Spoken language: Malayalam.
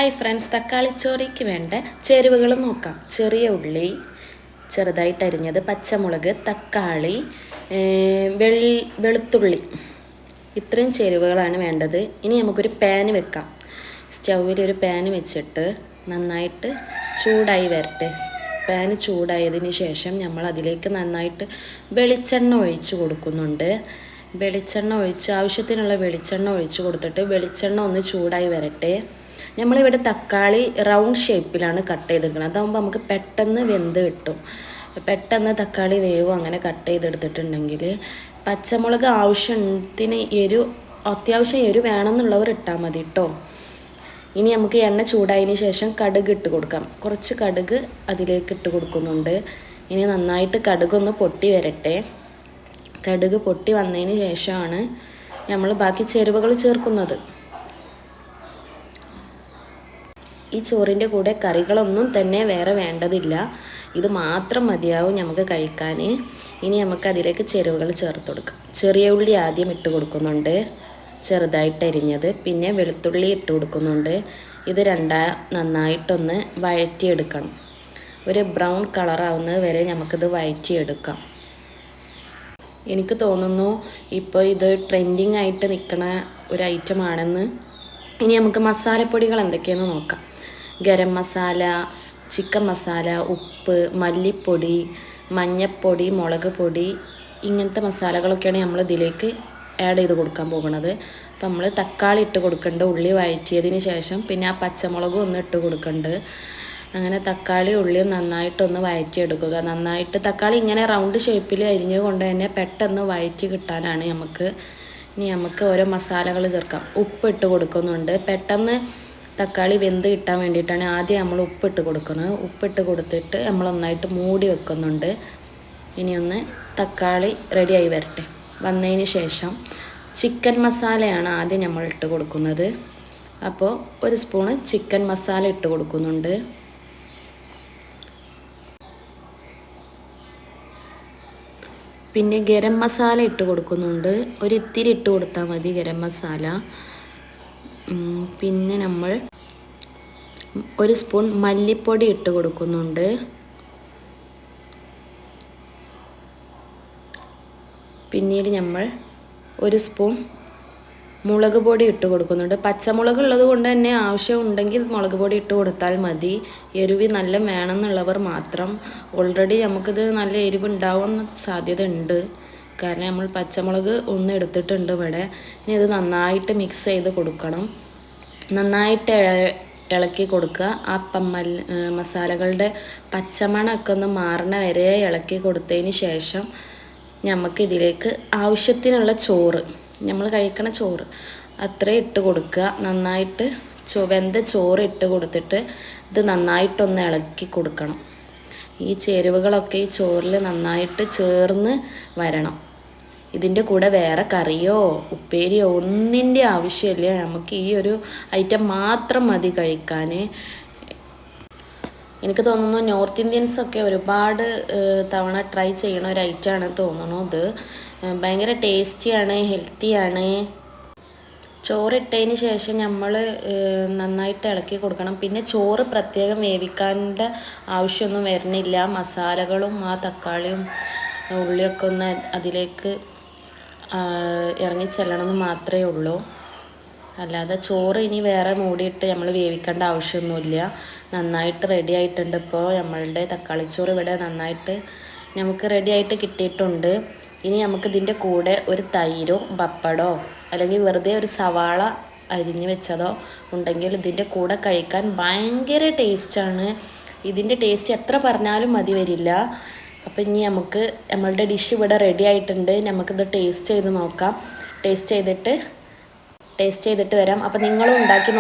ഹായ് ഫ്രണ്ട്സ്, തക്കാളിച്ചോറിക്ക് വേണ്ട ചേരുവകൾ നോക്കാം. ചെറിയ ഉള്ളി ചെറുതായിട്ട് അരിഞ്ഞത്, പച്ചമുളക്, തക്കാളി, വെളുത്തുള്ളി, ഇത്രയും ചേരുവകളാണ് വേണ്ടത്. ഇനി നമുക്കൊരു പാന് വെക്കാം. സ്റ്റൗവിൽ ഒരു പാന് വെച്ചിട്ട് നന്നായിട്ട് ചൂടായി വരട്ടെ. പാന് ചൂടായതിന് ശേഷം നമ്മൾ അതിലേക്ക് നന്നായിട്ട് വെളിച്ചെണ്ണ ഒഴിച്ച് കൊടുക്കുന്നുണ്ട്. വെളിച്ചെണ്ണ ഒഴിച്ച് ആവശ്യത്തിനുള്ള വെളിച്ചെണ്ണ ഒഴിച്ച് കൊടുത്തിട്ട് വെളിച്ചെണ്ണ ഒന്ന് ചൂടായി വരട്ടെ. നമ്മളിവിടെ തക്കാളി റൗണ്ട് ഷേപ്പിലാണ് കട്ട് ചെയ്തെടുക്കുന്നത്. അതാകുമ്പോൾ നമുക്ക് പെട്ടെന്ന് വെന്ത് കിട്ടും. പെട്ടെന്ന് തക്കാളി വേവും. അങ്ങനെ കട്ട് ചെയ്തെടുത്തിട്ടുണ്ടെങ്കിൽ പച്ചമുളക് ആവശ്യത്തിന് അത്യാവശ്യം എരിവ് വേണമെന്നുള്ളവർ ഇട്ടാൽ മതി കേട്ടോ. ഇനി നമുക്ക് എണ്ണ ചൂടായതിന് ശേഷം കടുക് ഇട്ട് കൊടുക്കാം. കുറച്ച് കടുക് അതിലേക്ക് ഇട്ട് കൊടുക്കുന്നുണ്ട്. ഇനി നന്നായിട്ട് കടുകൊന്ന് പൊട്ടി വരട്ടെ. കടുക് പൊട്ടി വന്നതിന് ശേഷമാണ് നമ്മൾ ബാക്കി ചേരുവകൾ ചേർക്കുന്നത്. ഈ ചോറിൻ്റെ കൂടെ കറികളൊന്നും തന്നെ വേറെ വേണ്ടതില്ല. ഇത് മാത്രം മതിയാവും നമുക്ക് കഴിക്കാൻ. ഇനി നമുക്ക് അതിലേക്ക് ചേരുവകൾ ചേർത്ത് കൊടുക്കാം. ചെറിയ ഉള്ളി ആദ്യം ഇട്ട് കൊടുക്കുന്നുണ്ട്, ചെറുതായിട്ട് അരിഞ്ഞത്. പിന്നെ വെളുത്തുള്ളി ഇട്ട് കൊടുക്കുന്നുണ്ട്. ഇത് നന്നായിട്ടൊന്ന് വഴറ്റിയെടുക്കണം. ഒരു ബ്രൗൺ കളറാവുന്നത് വരെ നമുക്കിത് വഴറ്റിയെടുക്കാം. എനിക്ക് തോന്നുന്നു ഇപ്പോൾ ഇത് ട്രെൻഡിങ് ആയിട്ട് നിൽക്കുന്ന ഒരു ഐറ്റമാണെന്ന്. ഇനി നമുക്ക് മസാലപ്പൊടികൾ എന്തൊക്കെയാണെന്ന് നോക്കാം. ഗരം മസാല, ചിക്കൻ മസാല, ഉപ്പ്, മല്ലിപ്പൊടി, മഞ്ഞൾപ്പൊടി, മുളക് പൊടി, ഇങ്ങനത്തെ മസാലകളൊക്കെയാണ് നമ്മൾ ഇതിലേക്ക് ആഡ് ചെയ്ത് കൊടുക്കാൻ പോകുന്നത്. അപ്പം നമ്മൾ തക്കാളി ഇട്ട് കൊടുക്കേണ്ട, ഉള്ളി വഴറ്റിയതിന് ശേഷം പിന്നെ ആ പച്ചമുളകും ഒന്ന് ഇട്ട് കൊടുക്കേണ്ടത്. അങ്ങനെ തക്കാളി ഉള്ളിയും നന്നായിട്ടൊന്ന് വഴറ്റിയെടുക്കുക. നന്നായിട്ട് തക്കാളി ഇങ്ങനെ റൗണ്ട് ഷേപ്പിൽ അരിഞ്ഞത് കൊണ്ട് തന്നെ പെട്ടെന്ന് വഴറ്റി കിട്ടാനാണ് നമുക്ക്. ഇനി നമുക്ക് ഓരോ മസാലകൾ ചേർക്കാം. ഉപ്പ് ഇട്ട് കൊടുക്കുന്നുണ്ട്. പെട്ടെന്ന് തക്കാളി വെന്ത് കിട്ടാൻ വേണ്ടിയിട്ടാണ് ആദ്യം നമ്മൾ ഉപ്പിട്ട് കൊടുക്കുന്നത്. ഉപ്പിട്ട് കൊടുത്തിട്ട് നമ്മൾ ഒന്നായിട്ട് മൂടി വെക്കുന്നുണ്ട്. ഇനിയൊന്ന് തക്കാളി റെഡിയായി വരട്ടെ. വന്നതിന് ശേഷം ചിക്കൻ മസാലയാണ് ആദ്യം നമ്മൾ ഇട്ട് കൊടുക്കുന്നത്. അപ്പോൾ ഒരു സ്പൂണ് ചിക്കൻ മസാല ഇട്ട് കൊടുക്കുന്നുണ്ട്. പിന്നെ ഗരം മസാല ഇട്ട് കൊടുക്കുന്നുണ്ട്. ഒരിത്തിരി ഇട്ട് കൊടുത്താൽ മതി ഗരം മസാല. പിന്നെ നമ്മൾ ഒരു സ്പൂൺ മല്ലിപ്പൊടി ഇട്ട് കൊടുക്കുന്നുണ്ട്. പിന്നീട് നമ്മൾ ഒരു സ്പൂൺ മുളക് പൊടി ഇട്ട് കൊടുക്കുന്നുണ്ട്. പച്ചമുളക് ഉള്ളത് കൊണ്ട് തന്നെ ആവശ്യമുണ്ടെങ്കിൽ മുളക് പൊടി ഇട്ട് കൊടുത്താൽ മതി. എരിവ് നല്ല വേണമെന്നുള്ളവർ മാത്രം. ഓൾറെഡി നമുക്കിത് നല്ല എരിവ് ഉണ്ടാവുന്ന സാധ്യത ഉണ്ട്, കാരണം നമ്മൾ പച്ചമുളക് ഒന്ന് എടുത്തിട്ടുണ്ട് ഇവിടെ. ഇനി ഇത് നന്നായിട്ട് മിക്സ് ചെയ്ത് കൊടുക്കണം. നന്നായിട്ട് ഇളക്കി കൊടുക്കുക. ആ മസാലകളുടെ പച്ചമണമൊക്കെ ഒന്ന് മാറണ വരെ ഇളക്കി കൊടുത്തതിന് ശേഷം നമുക്കിതിലേക്ക് ആവശ്യത്തിനുള്ള ചോറ്, നമ്മൾ കഴിക്കണ ചോറ് അത്രയും ഇട്ട് കൊടുക്കുക. നന്നായിട്ട് വെന്ത ചോറ് ഇട്ട് കൊടുത്തിട്ട് ഇത് നന്നായിട്ടൊന്ന് ഇളക്കി കൊടുക്കണം. ഈ ചേരുവകളൊക്കെ ഈ ചോറിൽ നന്നായിട്ട് ചേർന്ന് വരണം. ഇതിൻ്റെ കൂടെ വേറെ കറിയോ ഉപ്പേരിയോ ഒന്നിൻ്റെ ആവശ്യമില്ല. നമുക്ക് ഈ ഒരു ഐറ്റം മാത്രം മതി കഴിക്കാൻ. എനിക്ക് തോന്നുന്നു നോർത്ത് ഇന്ത്യൻസൊക്കെ ഒരുപാട് തവണ ട്രൈ ചെയ്യണ ഒരു ഐറ്റമാണ് തോന്നുന്നു. ഇത് ഭയങ്കര ടേസ്റ്റിയാണ്, ഹെൽത്തിയാണ്. ചോറിട്ടതിന് ശേഷം നമ്മൾ നന്നായിട്ട് ഇളക്കി കൊടുക്കണം. പിന്നെ ചോറ് പ്രത്യേകം വേവിക്കേണ്ട ആവശ്യമൊന്നും വരുന്നില്ല. മസാലകളും ആ തക്കാളിയും ഉള്ളിയൊക്കെ ഒന്ന് അതിലേക്ക് ഇറങ്ങിച്ചെല്ലണമെന്ന് മാത്രമേ ഉള്ളൂ. അല്ലാതെ ചോറ് ഇനി വേറെ മൂടിയിട്ട് നമ്മൾ വേവിക്കേണ്ട ആവശ്യമൊന്നുമില്ല. നന്നായിട്ട് റെഡി ആയിട്ടുണ്ട്. ഇപ്പോൾ നമ്മളുടെ തക്കാളിച്ചോറ് ഇവിടെ നന്നായിട്ട് നമുക്ക് റെഡി ആയിട്ട് കിട്ടിയിട്ടുണ്ട്. ഇനി നമുക്കിതിൻ്റെ കൂടെ ഒരു തൈരോ പപ്പടോ അല്ലെങ്കിൽ വെറുതെ ഒരു സവാള അരിഞ്ഞ് വെച്ചതോ ഉണ്ടെങ്കിൽ ഇതിൻ്റെ കൂടെ കഴിക്കാൻ ഭയങ്കര ടേസ്റ്റാണ്. ഇതിൻ്റെ ടേസ്റ്റ് എത്ര പറഞ്ഞാലും മതി വരില്ല. അപ്പോൾ ഇനി നമ്മളുടെ ഡിഷ് ഇവിടെ റെഡി ആയിട്ടുണ്ട്. നമുക്കിത് ടേസ്റ്റ് ചെയ്ത് നോക്കാം. ടേസ്റ്റ് ചെയ്തിട്ട് വരാം. അപ്പോൾ നിങ്ങളും ഉണ്ടാക്കി